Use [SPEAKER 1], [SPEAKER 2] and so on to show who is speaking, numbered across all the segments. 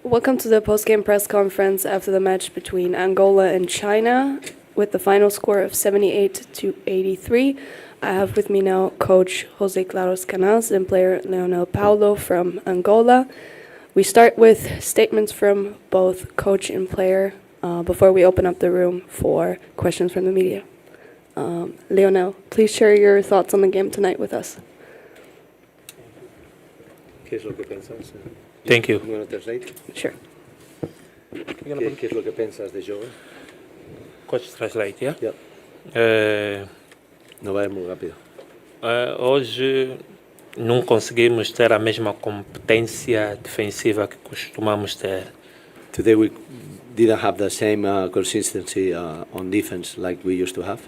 [SPEAKER 1] Welcome to the post-game press conference after the match between Angola and China with the final score of 78-83. I have with me now Coach Jose Claros Canals and player Leonel Paulo from Angola. We start with statements from both coach and player before we open up the room for questions from the media. Leonel, please share your thoughts on the game tonight with us.
[SPEAKER 2] ¿Qué es lo que piensas?
[SPEAKER 3] Thank you.
[SPEAKER 2] You want to translate?
[SPEAKER 1] Sure.
[SPEAKER 2] ¿Qué es lo que piensas de jogo?
[SPEAKER 3] Coach translate, yeah?
[SPEAKER 2] Yeah. Não vai muito rápido.
[SPEAKER 3] Hoje não conseguimos ter a mesma competência defensiva que costumamos ter.
[SPEAKER 2] Today we didn't have the same consistency on defense like we used to have.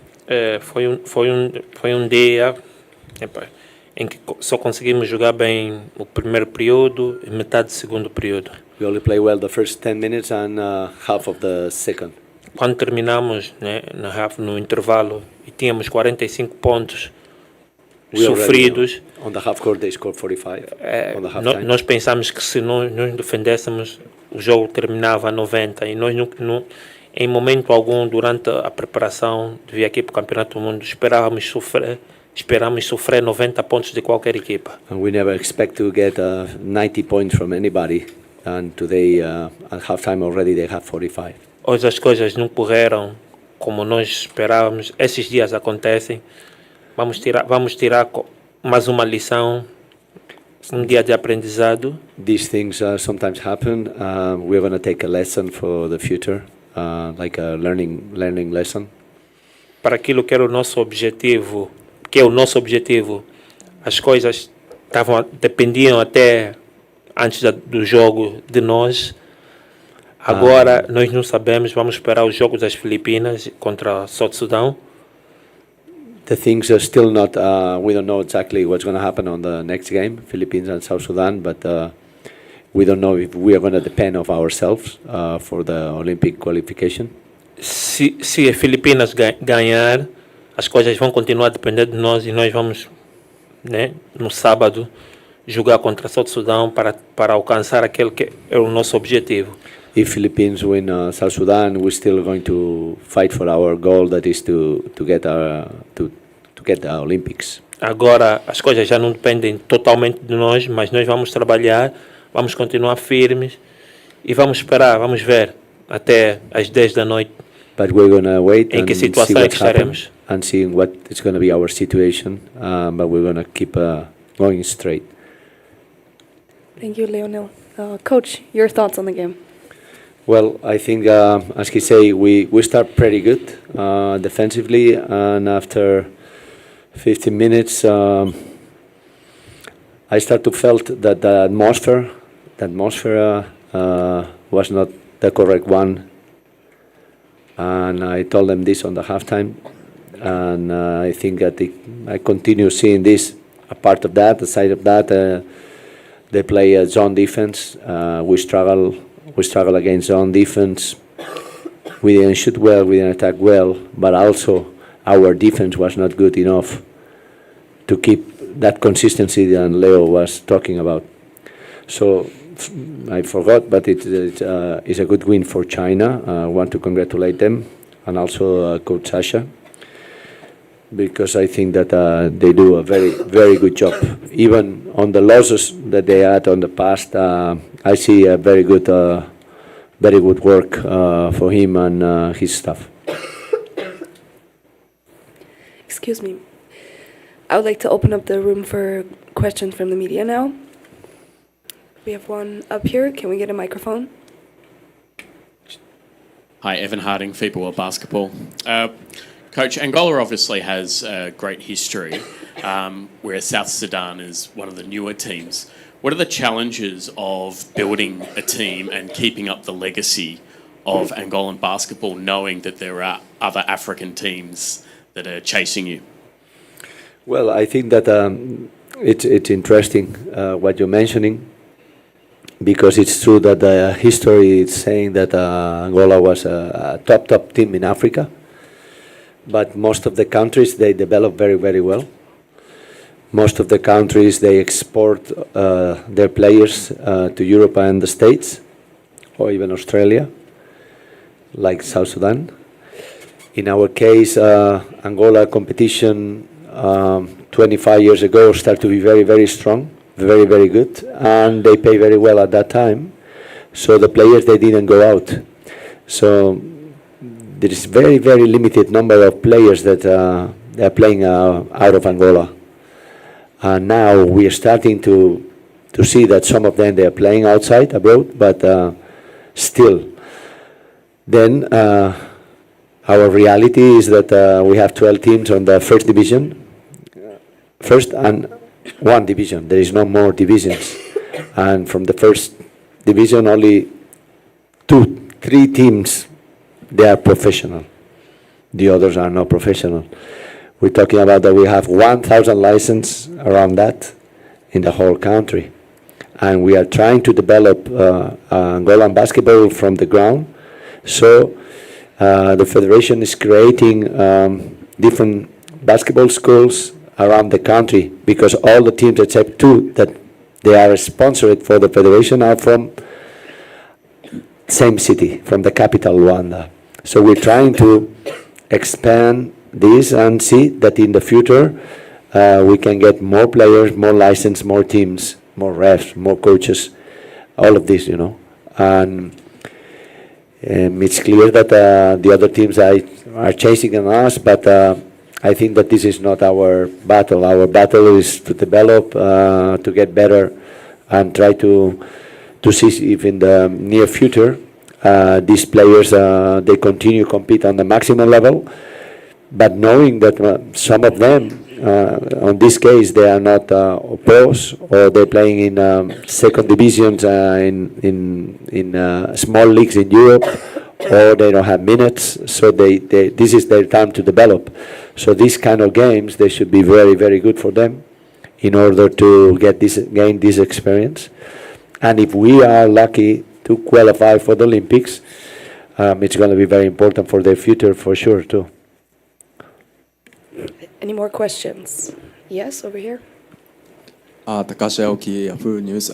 [SPEAKER 3] Foi um dia em que só conseguimos jogar bem o primeiro período e metade do segundo período.
[SPEAKER 2] We only play well the first 10 minutes and half of the second.
[SPEAKER 3] Quando terminamos, né, no intervalo e tínhamos 45 pontos sofridos,
[SPEAKER 2] on the half court they scored 45 on the half time.
[SPEAKER 3] Nós pensámos que se nós defendêssemos o jogo terminava a 90 e nós não, em momento algum durante a preparação de vir aqui para o Campeonato do Mundo esperamos sofrer 90 pontos de qualquer equipa.
[SPEAKER 2] And we never expect to get 90 points from anybody, and today at halftime already they have 45.
[SPEAKER 3] Hoje as coisas não correram como nós esperávamos. Esses dias acontecem. Vamos tirar mais uma lição, um dia de aprendizado.
[SPEAKER 2] These things sometimes happen. We're going to take a lesson for the future, like a learning lesson.
[SPEAKER 3] Para aquilo que era o nosso objetivo, as coisas dependiam até antes do jogo de nós. Agora nós não sabemos, vamos esperar os jogos das Filipinas contra o South Sudão.
[SPEAKER 2] The things are still not, we don't know exactly what's going to happen on the next game, Philippines and South Sudan, but we don't know if we are going to depend on ourselves for the Olympic qualification.
[SPEAKER 3] Se as Filipinas ganhar, as coisas vão continuar a depender de nós e nós vamos, né, no sábado, jogar contra South Sudão para alcançar aquele que é o nosso objetivo.
[SPEAKER 2] If Philippines win South Sudan, we're still going to fight for our goal, that is to get the Olympics.
[SPEAKER 3] Agora as coisas já não dependem totalmente de nós, mas nós vamos trabalhar, vamos continuar firmes e vamos esperar, vamos ver até às 10 da noite.
[SPEAKER 2] But we're going to wait
[SPEAKER 3] em que situação é que estaremos
[SPEAKER 2] and seeing what is going to be our situation, but we're going to keep going straight.
[SPEAKER 1] Thank you, Leonel. Coach, your thoughts on the game?
[SPEAKER 2] Well, I think, as he say, we start pretty good defensively, and after 15 minutes, I start to felt that the atmosphere was not the correct one, and I told them this on the halftime, and I think that I continue seeing this, a part of that, a side of that. They play zone defense. We struggle against zone defense. We didn't shoot well, we didn't attack well, but also our defense was not good enough to keep that consistency that Leo was talking about. So I forgot, but it's a good win for China. I want to congratulate them, and also Coach Sasha, because I think that they do a very, very good job. Even on the losses that they had on the past, I see a very good work for him and his staff.
[SPEAKER 1] Excuse me. I would like to open up the room for questions from the media now. We have one up here. Can we get a microphone?
[SPEAKER 4] Hi, Evan Harding, FIBA World Basketball. Coach, Angola obviously has a great history, whereas South Sudan is one of the newer teams. What are the challenges of building a team and keeping up the legacy of Angolan basketball, knowing that there are other African teams that are chasing you?
[SPEAKER 2] Well, I think that it's interesting what you're mentioning, because it's true that the history is saying that Angola was a top team in Africa. But most of the countries, they develop very, very well. Most of the countries, they export their players to Europe and the States. or even Australia, like South Sudan. In our case, Angola competition 25 years ago started to be very, very strong, very, very good, and they pay very well at that time. So the players, they didn't go out. So there is very, very limited number of players that are playing out of Angola. And now we are starting to see that some of them, they are playing outside, abroad, but still. Then our reality is that we have 12 teams on the first division, first and one division. There is no more divisions. And from the first division, only 3 teams, they are professional. The others are not professional. We're talking about that we have 1,000 licenses around that in the whole country. And we are trying to develop Angolan basketball from the ground. So the federation is creating different basketball schools around the country, because all the teams except 2 that they are sponsored for the federation are from same city, from the capital, Luanda. So we're trying to expand this and see that in the future we can get more players, more license, more teams, more refs, more coaches, all of this, And it's clear that the other teams are chasing on us, but I think that this is not our battle. Our battle is to develop, to get better, and try to see if in the near future these players, they continue to compete on the maximum level, but knowing that some of them, on this case, they are not pros, or they're playing in second divisions in small leagues in Europe, or they don't have minutes, so this is their time to develop. So these kind of games, they should be very, very good for them in order to gain this experience. And if we are lucky to qualify for the Olympics, it's going to be very important for their future, for sure, too.
[SPEAKER 1] Any more questions? Yes, over here.
[SPEAKER 5] Takashi Aoki, Yahoo News.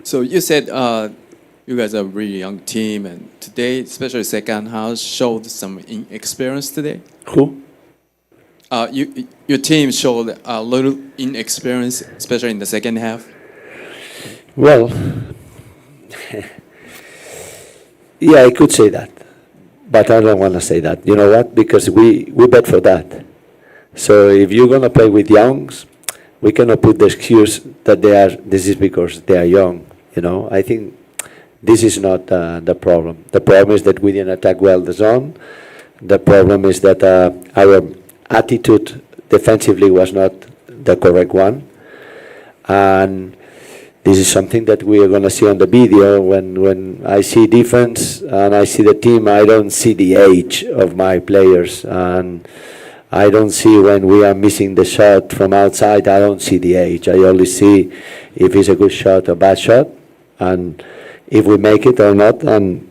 [SPEAKER 5] So you said you guys are a really young team, and today, especially second half, showed some inexperience today.
[SPEAKER 2] Who?
[SPEAKER 5] Your team showed a little inexperience, especially in the second half.
[SPEAKER 2] Well, yeah, I could say that, but I don't want to say that. You know what? Because we bet for that. So if you're going to play with youngs, we cannot put the excuse that this is because they are young. I think this is not the problem. The problem is that we didn't attack well the zone. The problem is that our attitude defensively was not the correct one. And this is something that we are going to see on the video. When I see defense and I see the team, I don't see the age of my players. And I don't see when we are missing the shot from outside, I don't see the age. I only see if it's a good shot or bad shot, and if we make it or not. And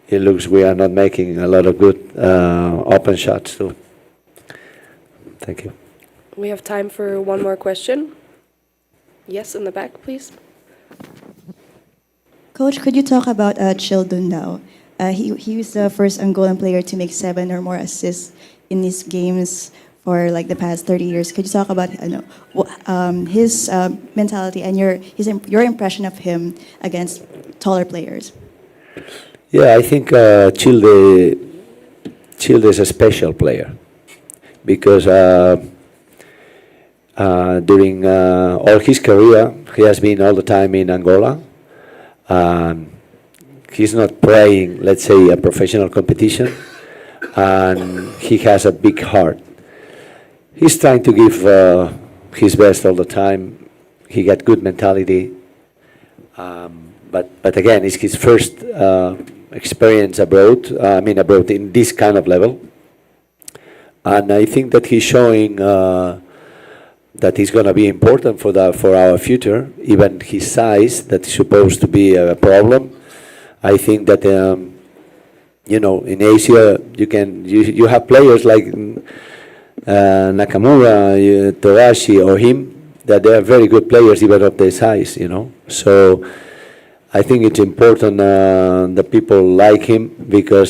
[SPEAKER 2] it looks we are not making a lot of good open shots too. Thank you.
[SPEAKER 1] We have time for one more question. Yes, in the back, please.
[SPEAKER 6] Coach, could you talk about Childun now? He was the first Angolan player to make 7 or more assists in these games for like the past 30 years. Could you talk about his mentality and your impression of him against taller players?
[SPEAKER 2] Yeah, I think Childe is a special player because during all his career, he has been all the time in Angola. He's not playing, let's say, a professional competition, and he has a big heart. He's trying to give his best all the time. He got good mentality, but again, it's his first experience abroad. Abroad in this kind of level, and I think that he's showing that he's going to be important for our future. Even his size, that's supposed to be a problem. I think that in Asia you have players like Nakamura, Torashi, or him, that they are very good players even of their size. So I think it's important that people like him because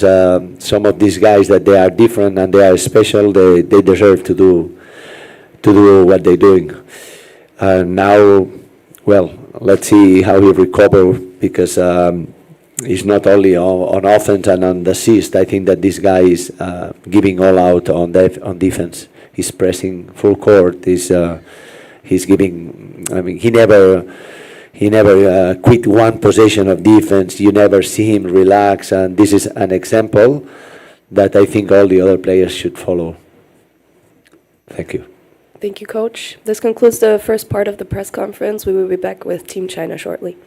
[SPEAKER 2] some of these guys that they are different and they are special, they deserve to do what they're doing. Now, well, let's see how he recovers because he's not only on offense and on the assist. I think that this guy is giving all out on defense. He's pressing full court. He's giving. I mean, he never quit one possession of defense. You never see him relax, and this is an example that I think all the other players should follow. Thank you.
[SPEAKER 1] Thank you, Coach. This concludes the first part of the press conference. We will be back with Team China shortly.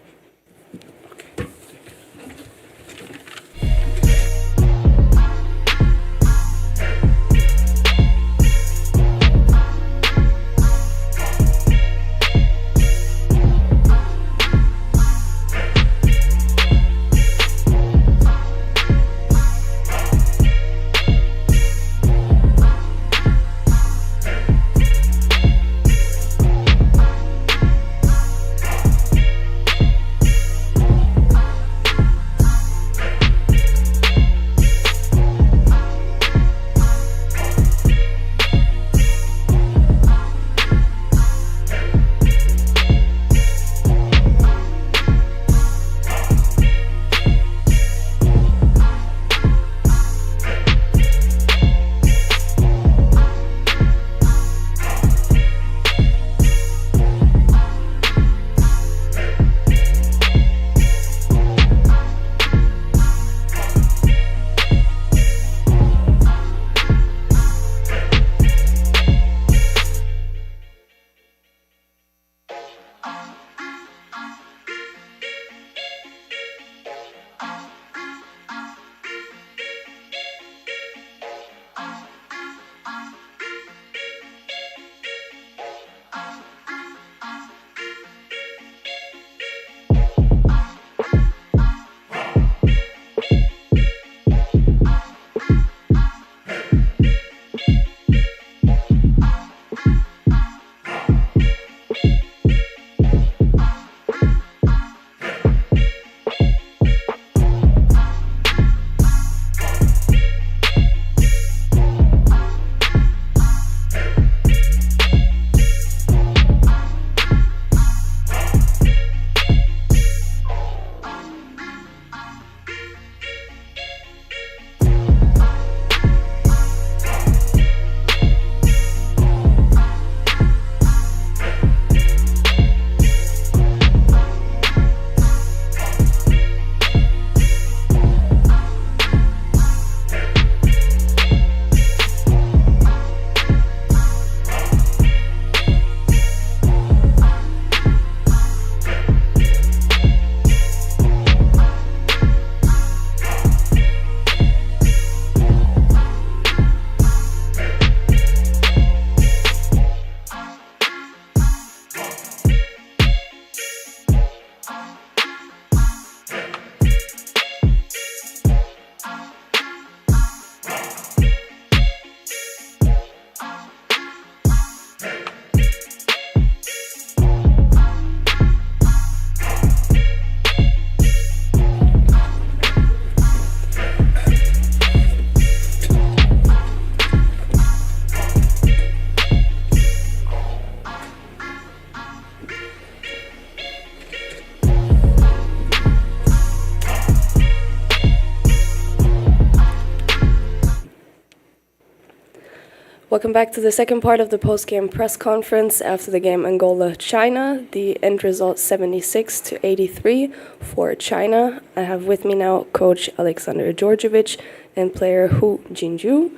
[SPEAKER 1] Welcome back to the second part of the post-game press conference after the game Angola-China. The end result 76-83 for China. I have with me now Coach Alexander Georgievich and player Hu Jinju.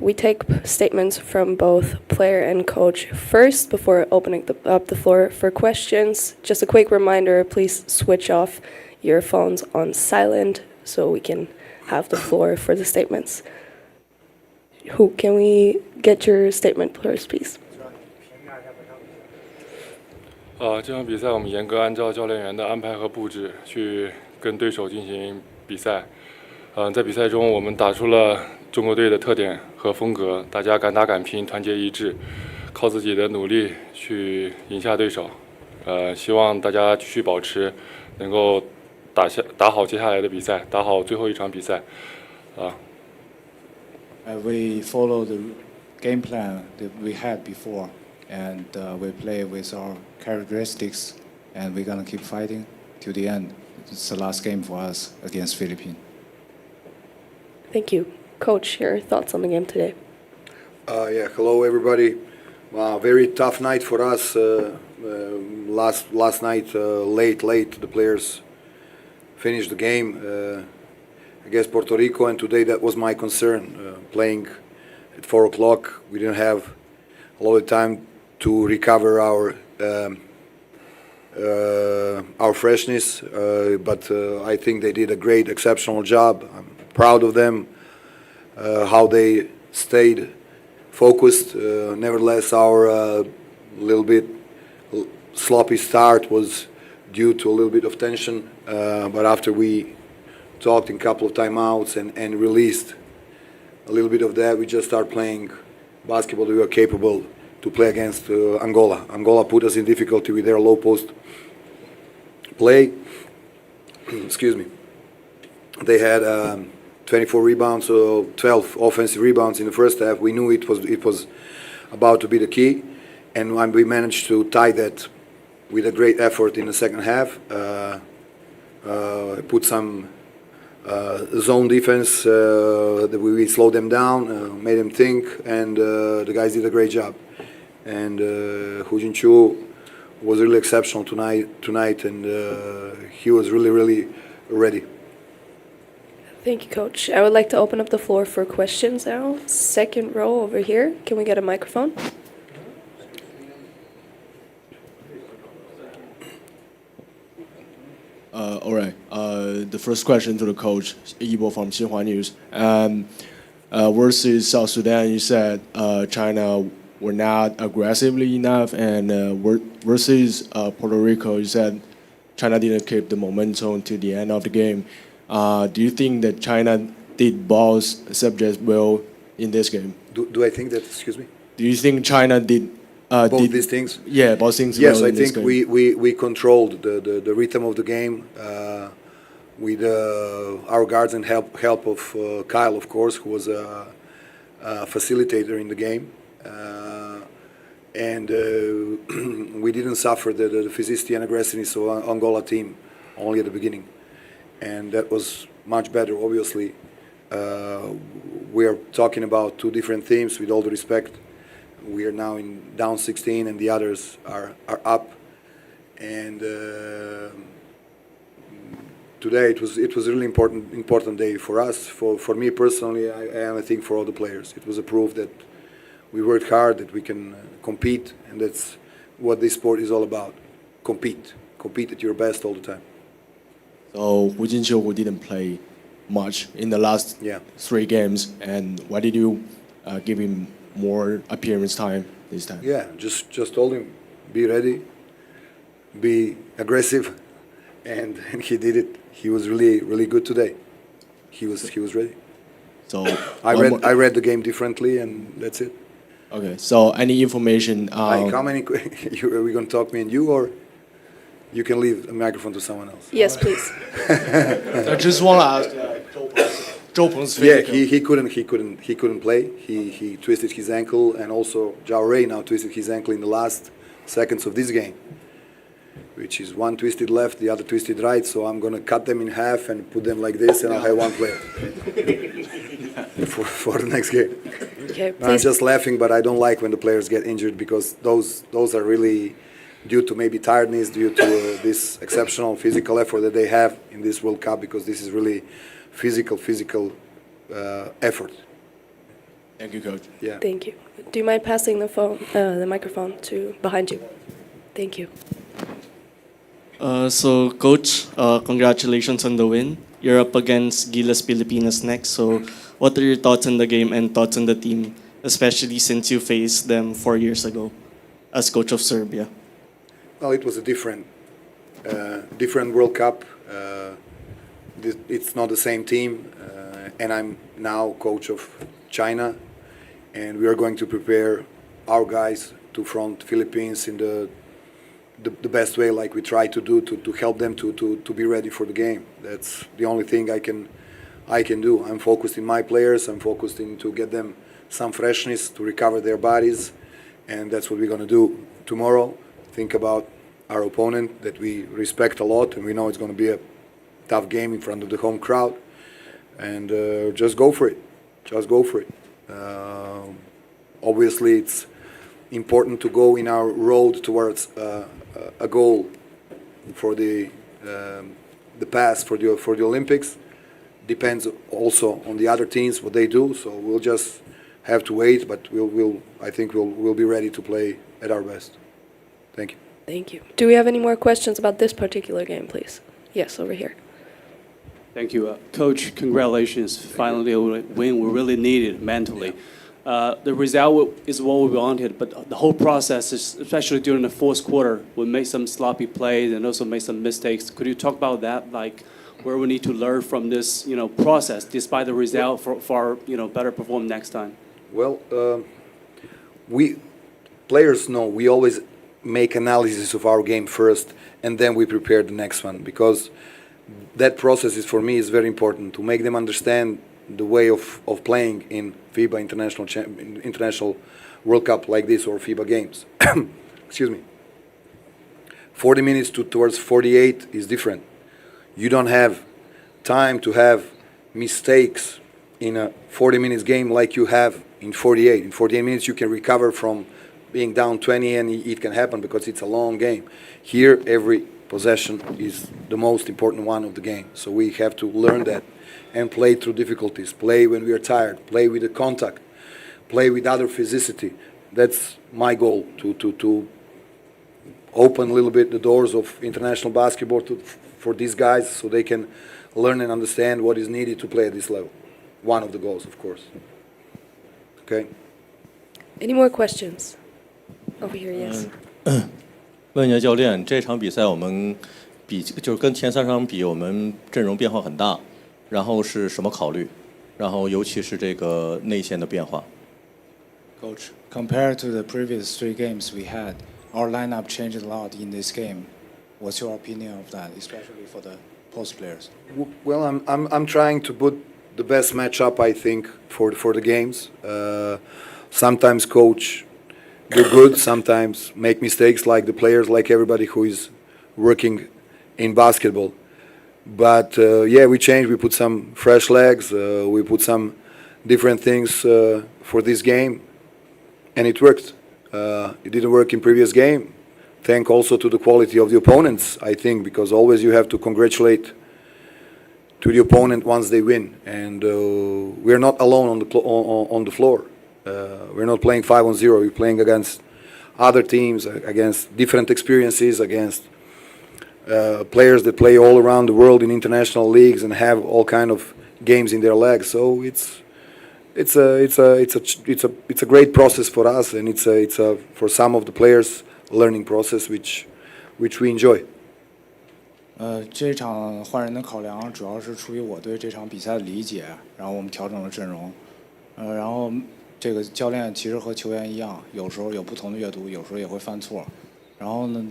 [SPEAKER 1] We take statements from both player and coach first before opening up the floor for questions. Just a quick reminder, please switch off your phones on silent so we can have the floor for the statements. Who can we get your statement first, please?
[SPEAKER 7] 这场比赛我们严格按照教练员的安排和布置去跟对手进行比赛。在比赛中我们打出了中国队的特点和风格，大家敢打敢拼，团结一致，靠自己的努力去赢下对手。希望大家继续保持能够打好接下来的比赛，打好最后一场比赛。
[SPEAKER 8] We follow the game plan that we had before, and we play with our characteristics, and we're gonna keep fighting till the end. It's the last game for us against Philippines.
[SPEAKER 1] Thank you. Coach, your thoughts on the game today?
[SPEAKER 9] Hello everybody. Very tough night for us. Last night, late, the players finished the game against Puerto Rico, and today that was my concern. Playing at 4 o'clock, we didn't have a lot of time to recover our freshness, but I think they did a great, exceptional job. I'm proud of them, how they stayed focused. Nevertheless, our little bit sloppy start was due to a little bit of tension, but after we talked in a couple of timeouts and released a little bit of that, we just start playing basketball we were capable to play against Angola. Angola put us in difficulty with their low post play. Excuse me. They had 24 rebounds, so 12 offensive rebounds in the first half. We knew it was about to be the key, and when we managed to tie that with a great effort in the second half, put some zone defense that we slowed them down, made them think, and the guys did a great job. And Hu Jinchu was really exceptional tonight, and he was really ready.
[SPEAKER 1] Thank you, Coach. I would like to open up the floor for questions now. Second row over here. Can we get a microphone?
[SPEAKER 10] All right. The first question to the coach, Ibo from Xinhua News. Versus South Sudan, you said China were not aggressively enough, and versus Puerto Rico, you said China didn't keep the momentum to the end of the game. Do you think that China did both subjects well in this game?
[SPEAKER 9] Do I think that? Excuse me.
[SPEAKER 10] Do you think China did
[SPEAKER 9] Both these things?
[SPEAKER 10] Yeah, both things.
[SPEAKER 9] Yes,
[SPEAKER 10] well
[SPEAKER 9] I
[SPEAKER 10] in this
[SPEAKER 9] think
[SPEAKER 10] game.
[SPEAKER 9] we controlled the rhythm of the game with our guards and help of Kyle, of course, who was a facilitator in the game. And we didn't suffer the physicality and aggressiveness of Angola team only at the beginning. And that was much better, obviously. We are talking about two different teams, with all the respect. We are now in down 16, and the others are up. And today it was a really important day for us, for me personally, and I think for all the players. It was a proof that we worked hard, that we can compete, and that's what this sport is all about. Compete at your best all the time.
[SPEAKER 10] So Hu Jinqiu, who didn't play much in the last 3 games, and why did you give him more appearance time this time?
[SPEAKER 9] Yeah, just told him, be ready, be aggressive, and he did it. He was really good today. He was ready.
[SPEAKER 10] So
[SPEAKER 9] I read the game differently, and that's it.
[SPEAKER 10] Okay. So any information?
[SPEAKER 9] Like how many? Are we going to talk me and you, or you can leave the microphone to someone else?
[SPEAKER 1] Yes, please.
[SPEAKER 10] I just want to ask Zhou Peng's
[SPEAKER 9] Yeah,
[SPEAKER 10] physical.
[SPEAKER 9] he couldn't play. He twisted his ankle, and also Zhao Rui now twisted his ankle in the last seconds of this game, which is one twisted left, the other twisted right. So I'm gonna cut them in half and put them like this, and I'll have one player for the next game.
[SPEAKER 1] Okay,
[SPEAKER 9] No, I'm
[SPEAKER 1] please.
[SPEAKER 9] just laughing, but I don't like when the players get injured, because those are really due to maybe tiredness, due to this exceptional physical effort that they have in this World Cup, because this is really physical effort.
[SPEAKER 10] Thank you, coach.
[SPEAKER 9] Yeah.
[SPEAKER 1] Thank you. Do you mind passing the microphone to behind you? Thank you.
[SPEAKER 11] So, Coach, congratulations on the win. You're up against Gilas Pilipinas next. So, what are your thoughts on the game and thoughts on the team, especially since you faced them 4 years ago as coach of Serbia?
[SPEAKER 9] Well, it was a different World Cup. It's not the same team, and I'm now coach of China, and we are going to prepare our guys to front Philippines in the the best way, like we try to do, to help them to be ready for the game. That's the only thing I can do. I'm focused in my players. I'm focused in to get them some freshness, to recover their bodies, and that's what we're going to do tomorrow. Think about our opponent that we respect a lot, and we know it's going to be a tough game in front of the home crowd, and just go for it. Just go for it. Obviously, it's important to go in our road towards a goal for the pass for the Olympics. Depends also on the other teams what they do. So we'll just have to wait, but I think we'll be ready to play at our best. Thank you.
[SPEAKER 1] Thank you. Do we have any more questions about this particular game, please? Yes, over here.
[SPEAKER 12] Thank you. Coach, congratulations. Finally, a win we really needed mentally. The result is what we wanted, but the whole process, especially during the fourth quarter, we made some sloppy plays and also made some mistakes. Could you talk about that, like where we need to learn from this, process, despite the result, for better perform next time?
[SPEAKER 9] Well, we players know we always make analysis of our game first, and then we prepare the next one, because that process is, for me, is very important to make them understand the way of playing in FIBA International World Cup like this, or FIBA games. Excuse me. 40 minutes towards 48 is different. You don't have time to have mistakes in a 40 minutes game like you have in 48. In 48 minutes you can recover from being down 20, and it can happen because it's a long game. Here, every possession is the most important one of the game. So we have to learn that and play through difficulties, play when we are tired, play with the contact, play with other physicity. That's my goal, to open a little bit the doors of international basketball for these guys, so they can learn and understand what is needed to play at this level. One of the goals, of course. Okay.
[SPEAKER 1] Any more questions? Over here, yes.
[SPEAKER 13] 问一下教练，这场比赛我们就是跟前3场比，我们阵容变化很大，然后是什么考虑？然后尤其是这个内线的变化。
[SPEAKER 8] Coach, compared to the previous 3 games we had, our lineup changed a lot in this game. What's your opinion of that, especially for the post players?
[SPEAKER 9] Well, I'm trying to put the best matchup, I think, for the games. Sometimes coach do good, sometimes make mistakes, like the players, like everybody who is working in basketball. But yeah, we changed. We put some fresh legs. We put some different things for this game, and it worked. It didn't work in previous game. Thank also to the quality of the opponents, I think, because always you have to congratulate to the opponent once they win. And we're not alone on the floor. We're not playing 5-on-0. We're playing against other teams, against different experiences, against players that play all around the world in international leagues and have all kind of games in their legs. So it's a great process for us, and it's a for some of the players learning process which we enjoy.
[SPEAKER 8] 这场换人的考量主要是出于我对这场比赛的理解，然后我们调整了阵容。然后这个教练其实和球员一样，有时候有不同的阅读，有时候也会犯错。然后呢，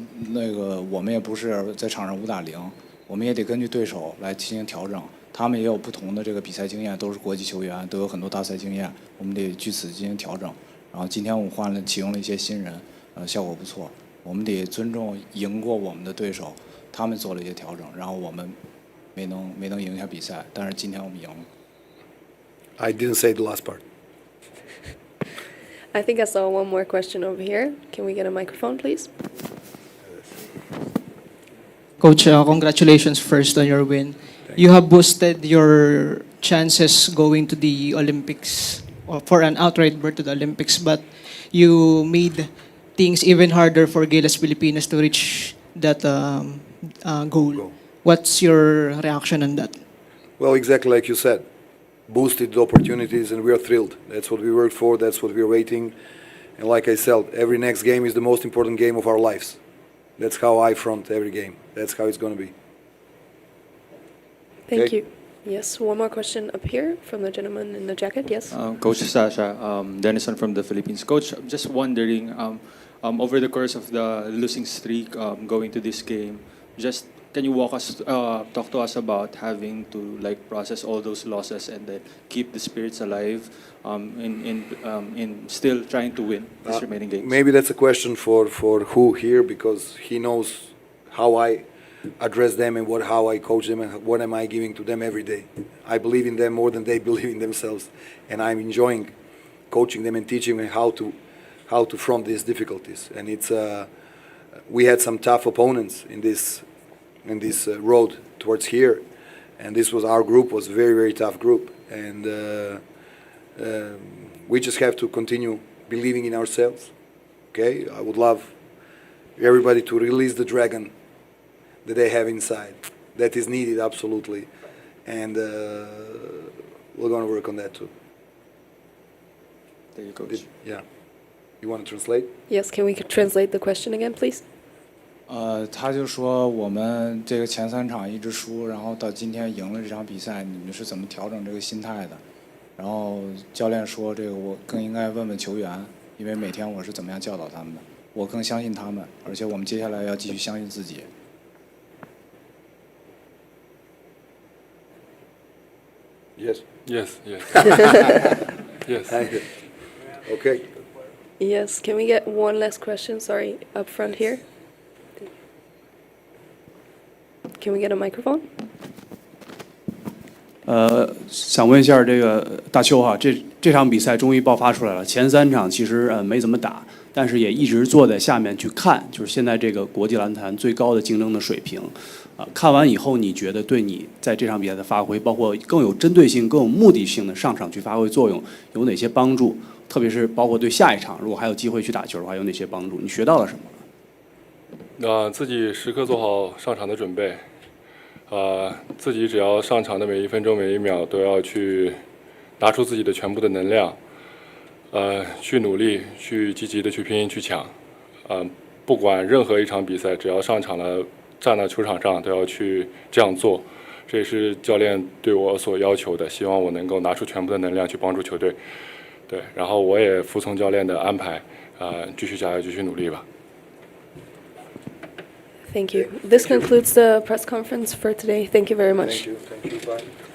[SPEAKER 8] 我们也不是在场上5打0，我们也得根据对手来进行调整。他们也有不同的这个比赛经验，都是国际球员，都有很多大赛经验，我们得据此进行调整。然后今天我们启用了一些新人，效果不错。我们得尊重赢过我们的对手，他们做了一些调整，然后我们没能赢下比赛，但是今天我们赢了。
[SPEAKER 9] I didn't say the last part.
[SPEAKER 1] I think I saw one more question over here. Can we get a microphone, please?
[SPEAKER 14] Coach, congratulations first on your win. You have boosted your chances going to the Olympics, or for an outright berth to the Olympics, but you made things even harder for Gilas Pilipinas to reach that goal. What's your reaction on that?
[SPEAKER 9] Well, exactly like you said, boosted the opportunities, and we are thrilled. That's what we worked for, that's what we are waiting. And like I said, every next game is the most important game of our lives. That's how I front every game. That's how it's going to be.
[SPEAKER 1] Thank
[SPEAKER 9] Okay.
[SPEAKER 1] you. Yes, one more question up here from the gentleman in the jacket. Yes.
[SPEAKER 15] Coach Sasha, Denison from the Philippines. Coach, I'm just wondering, over the course of the losing streak going to this game, just can you talk to us about having to like process all those losses and then keep the spirits alive in still trying to win these remaining games?
[SPEAKER 9] Maybe that's a question for who here, because he knows how I address them and how I coach them and what am I giving to them every day. I believe in them more than they believe in themselves, and I'm enjoying coaching them and teaching them how to front these difficulties. And it's we had some tough opponents in this road towards here, and this was our group was a very, very tough group, and we just have to continue believing in ourselves. Okay, I would love everybody to release the dragon that they have inside. That is needed absolutely, and we're going to work on that too.
[SPEAKER 15] Thank you, Coach.
[SPEAKER 9] Yeah, you want to translate?
[SPEAKER 1] Yes. Can we translate the question again, please?
[SPEAKER 8] 他就说我们这个前3场一直输，然后到今天赢了这场比赛，你们是怎么调整这个心态的？然后教练说这个我更应该问问球员，因为每天我是怎么样教导他们的，我更相信他们，而且我们接下来要继续相信自己。
[SPEAKER 9] Yes.
[SPEAKER 7] Yes. Yes. Yes.
[SPEAKER 9] Thank you. Okay.
[SPEAKER 1] Yes. Can we get one last question? Sorry, up front here. Can we get a microphone?
[SPEAKER 12] 想问一下这个大邱哈，这场比赛终于爆发出来了。前3场其实没怎么打，但是也一直坐在下面去看，就是现在这个国际篮坛最高的竞争的水平。看完以后，你觉得对你在这场比赛的发挥，包括更有针对性、更有目的性的上场去发挥作用，有哪些帮助？特别是包括对下一场，如果还有机会去打球的话，有哪些帮助？你学到了什么？
[SPEAKER 7] 自己时刻做好上场的准备。自己只要上场的每1分钟、每1秒都要去拿出自己的全部的能量，去努力、去积极的去拼、去抢。不管任何一场比赛，只要上场了，站在球场上都要去这样做。这也是教练对我所要求的，希望我能够拿出全部的能量去帮助球队。对，然后我也服从教练的安排，继续加油，继续努力吧。
[SPEAKER 1] Thank you. This concludes the press conference for today. Thank you very much.
[SPEAKER 9] Thank you. Thank you. Bye.